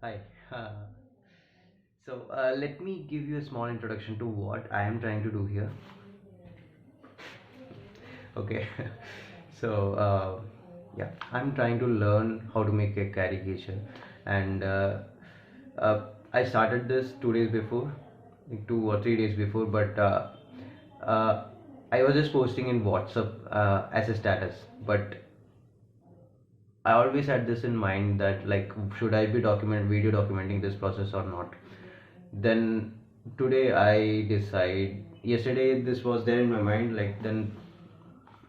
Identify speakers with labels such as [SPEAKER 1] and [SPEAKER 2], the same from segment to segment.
[SPEAKER 1] Hi. Uh, Let me give you a small introduction to what I am trying to do here. Okay. so, yeah, I'm trying to learn how to make a caricature, and I started this 2 days before, like 2 or 3 days before, but uh, I was just posting in WhatsApp as a status, but I always had this in mind that like should I be video documenting this process or not. Then today I decide. Yesterday this was there in my mind. Like then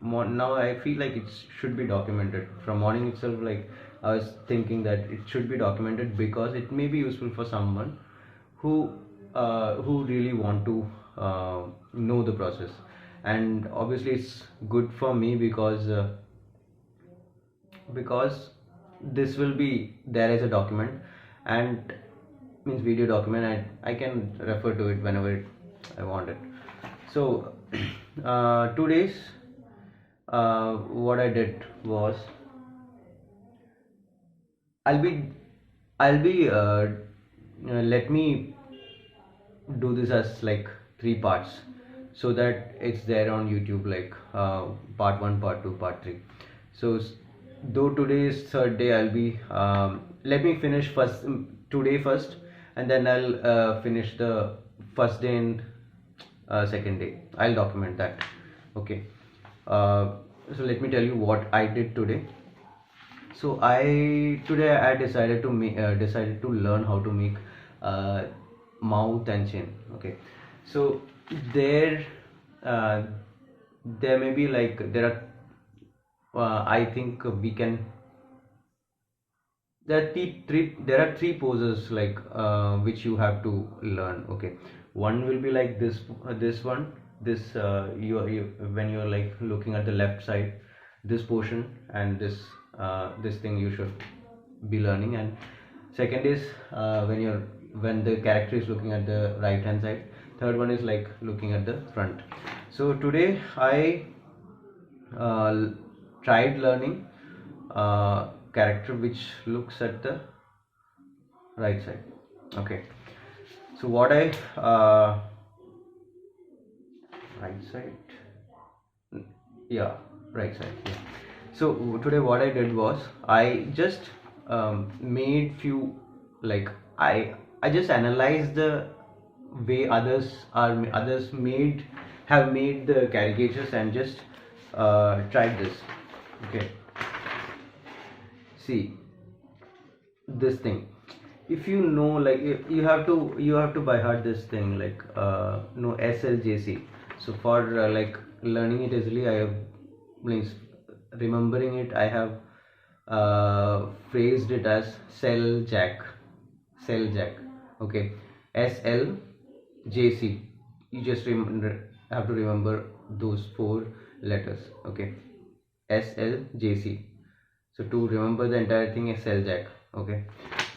[SPEAKER 1] now I feel like it should be documented from morning itself. Like I was thinking that it should be documented because it may be useful for someone who who really want to know the process, and obviously it's good for me because this will be there as a document and means video document, and I can refer to it whenever I want it. So 2 days what I did was I'll be I'll be let me do this as like three parts so that it's there on YouTube, like part 1, part 2, part 3. So though today is third day, I'll be let me finish first today first, and then I'll finish the first day and second day. I'll document that. Okay. uh, so let me tell you what I did today. So I decided to decided to learn how to make uh, mouth and chin. Okay, so there uh, there may be like there are I think we can there are three poses like which you have to learn. Okay, one will be like this one, this you when you're like looking at the left side, this portion, and this thing you should be learning. And second is when the character is looking at the right hand side. Third one is like looking at the front. So today I uh, tried learning character which looks at the right side. Okay, so what I right side, yeah, right side, yeah. So today what I did was I just made few, like I just analyzed the way others made have made the caricatures and just tried this. Okay, see this thing. If you know, like you have to by heart this thing, like no SLJC. So for like learning it easily, I have means remembering it, I have phrased it as cell jack. Okay, SLJC. You just have to remember those four letters. Okay, SLJC. So to remember the entire thing is cell jack. Okay,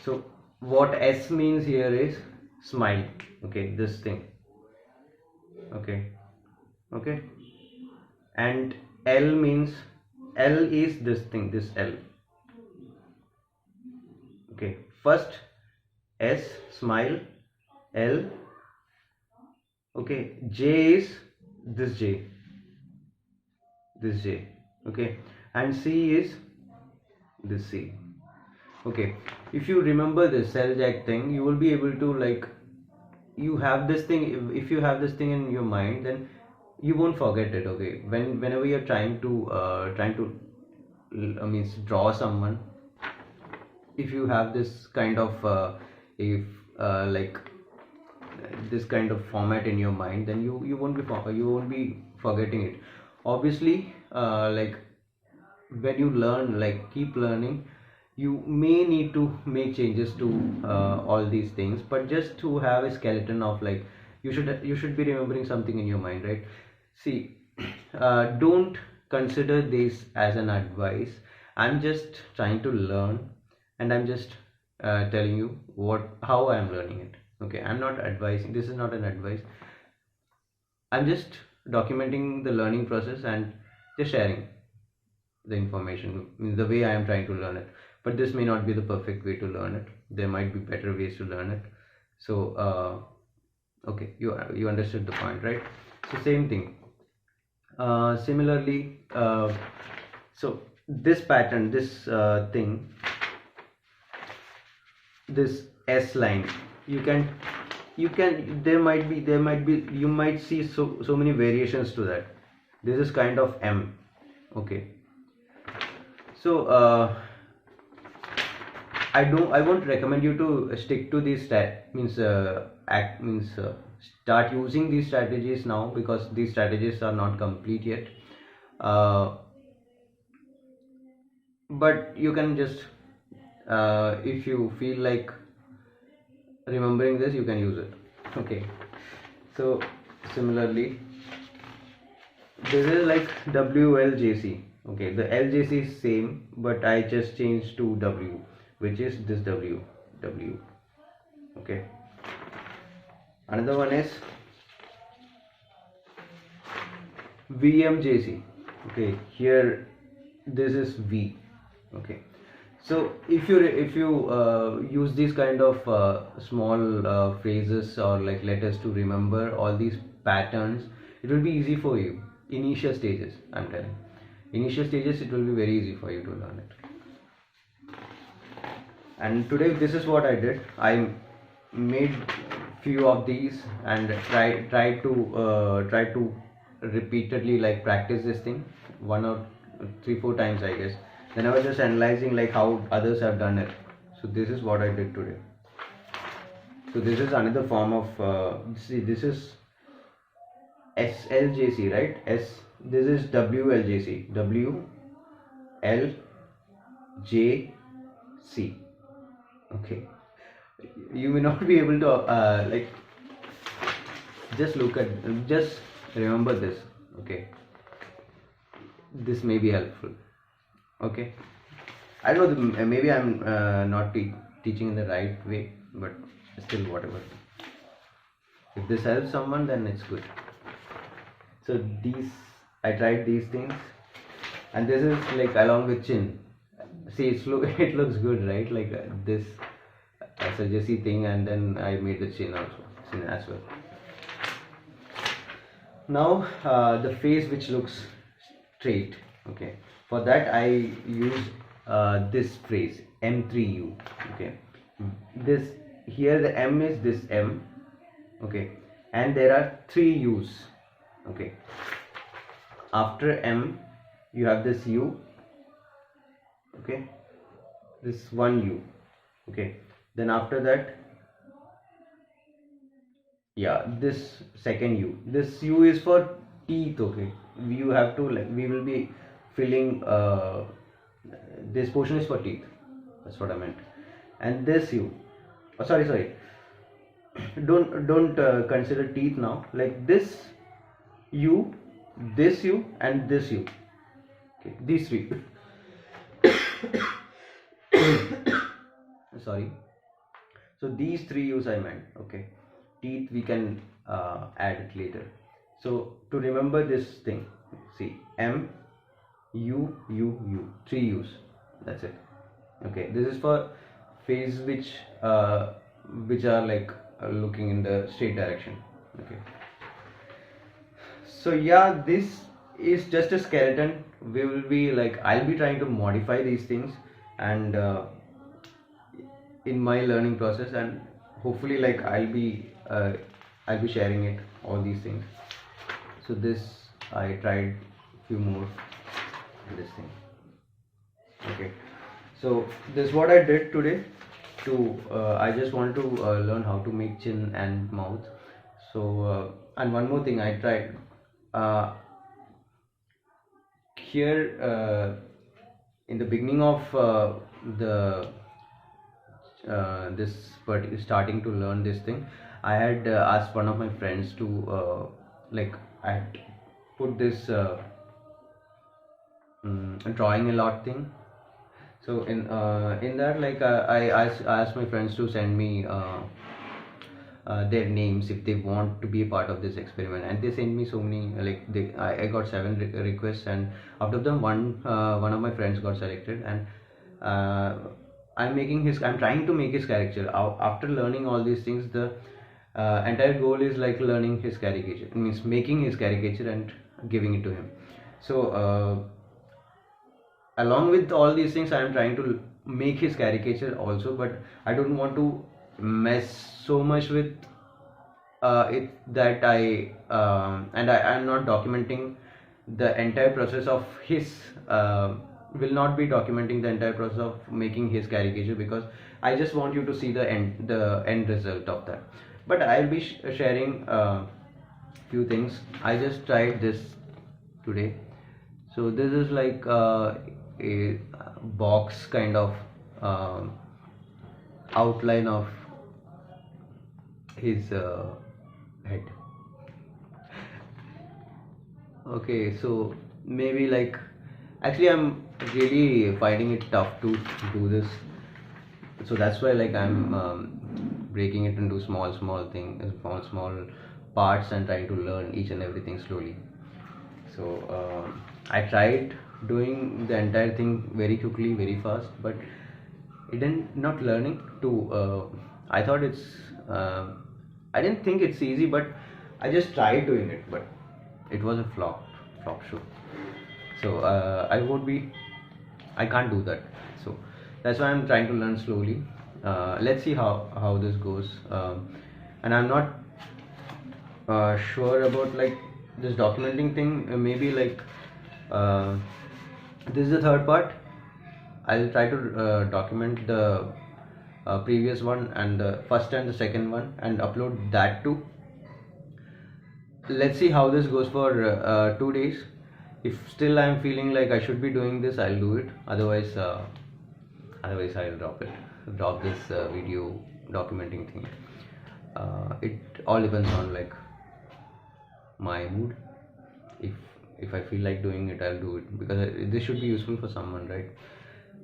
[SPEAKER 1] so what S means here is smile. Okay, this thing. Okay, okay, and L means L is this thing, this L. Okay, first S, smile. L. Okay, J is this J, this J. Okay, and C is this C. Okay, if you remember this cell jack thing, you will be able to like you have this thing. If you have this thing in your mind, then you won't forget it. Okay, whenever you're trying to means draw someone, if you have this kind of if like this kind of format in your mind, then you won't be forgetting it. Obviously like when you learn, like keep learning, you may need to make changes to all these things, but just to have a skeleton of like you should be remembering something in your mind, right? See, don't consider this as an advice. I'm just trying to learn, and I'm just telling you what how I am learning it. Okay, I'm not advising, this is not an advice. I'm just documenting the learning process and just sharing the information, the way I am trying to learn it. but this may not be the perfect way to learn it. There might be better ways to learn it. So okay, you understood the point, right? So same thing. Similarly, so this pattern, this thing, this S line, you can there might be you might see so many variations to that. This is kind of M. Okay, so I won't recommend you to stick to these start using these strategies now, because these strategies are not complete yet. uh, but you can just if you feel like remembering this, you can use it. Okay, so similarly, this is like WLJC. Okay, the LJC is same, but I just changed to W, which is this W. Okay, another one is VMJC. Okay, here this is V. Okay, so if you use these kind of small phrases or like letters to remember all these patterns, it will be easy for you. Initial stages, I'm telling. Initial stages, it will be very easy for you to learn it. And today, this is what I did. I made few of these and try to repeatedly like practice this thing 1 or 3 4 times, I guess. Then I was just analyzing like how others have done it. So this is what I did today. So this is another form of see, this is SLJC, right? This is WLJC. WLJC. Okay, you may not be able to like just remember this. Okay, this may be helpful. Okay, I know maybe I'm not teaching in the right way, but still, whatever. If this helps someone, then it's good. So I tried these things, and this is like along with chin. See, it looks good, right? Like this as a Jesse thing, and then I made the chin as well. Now the face which looks straight. Okay, for that I use this phrase M3U. Okay, this here the M is this M. Okay, and there are 3 U's. Okay, after M you have this U. Okay, this one U. Okay, then after that, yeah, this second U. This U is for teeth. Okay, you have to like we will be filling this portion is for teeth. That's what I meant. And this U. Oh, sorry. Don't consider teeth now. Like this U, this U, and this U. Okay, these 3. Sorry. So these 3 U's I meant. Okay, teeth we can add it later. So to remember this thing, see M U U U, 3 U's. That's it. Okay, this is for face which are like looking in the straight direction. Okay, so yeah, this is just a skeleton. We will be like I'll be trying to modify these things and in my learning process, and hopefully like I'll be sharing it all these things. So this I tried few more in this thing. Okay, so this is what I did today. I just wanted to learn how to make chin and mouth. So and one more thing I tried here in the beginning of the this starting to learn this thing, I had asked one of my friends to like I had put this drawing a lot thing. So in that, like asked my friends to send me their names if they want to be a part of this experiment, and they sent me so many I got 7 requests, and out of them one of my friends got selected, and uh, I'm trying to make his caricature. After learning all these things, the entire goal is like learning his caricature. It means making his caricature and giving it to him. So along with all these things, I am trying to make his caricature also, but I don't want to mess so much with it, that I'm not documenting the entire process of his will not be documenting the entire process of making his caricature, because I just want you to see the end result of that. But I'll be sharing few things. I just tried this today. So this is like a box kind of um outline of his head. Okay, so maybe like, actually I'm really finding it tough to do this, so that's why like I'm breaking it into small things, small parts, and trying to learn each and everything slowly. So I tried doing the entire thing very quickly, very fast, but it didn't not learning to I thought it's uh, I didn't think it's easy, but I just tried doing it, but it was a flop show. So I can't do that. So that's why I'm trying to learn slowly. Let's see how this goes. And I'm not sure about like this documenting thing. Maybe like uh, this is the third part. I'll try to document the previous one and the first and the second one and upload that too. Let's see how this goes for 2 days. If still I'm feeling like I should be doing this, I'll do it. Otherwise I'll drop this video documenting thing. It all depends on like my mood. If I feel like doing it, I'll do it, because this should be useful for someone, right?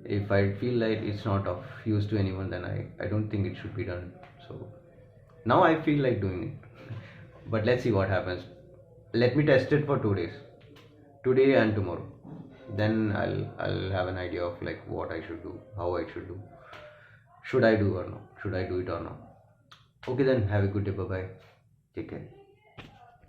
[SPEAKER 1] If I feel like it's not of use to anyone, then I don't think it should be done. So now I feel like doing it. But let's see what happens. Let me test it for 2 days, today and tomorrow. Then I'll have an idea of like what I should do, how I should do, should I do or not, should I do it or not. Okay, then have a good day. Bye bye. Take care.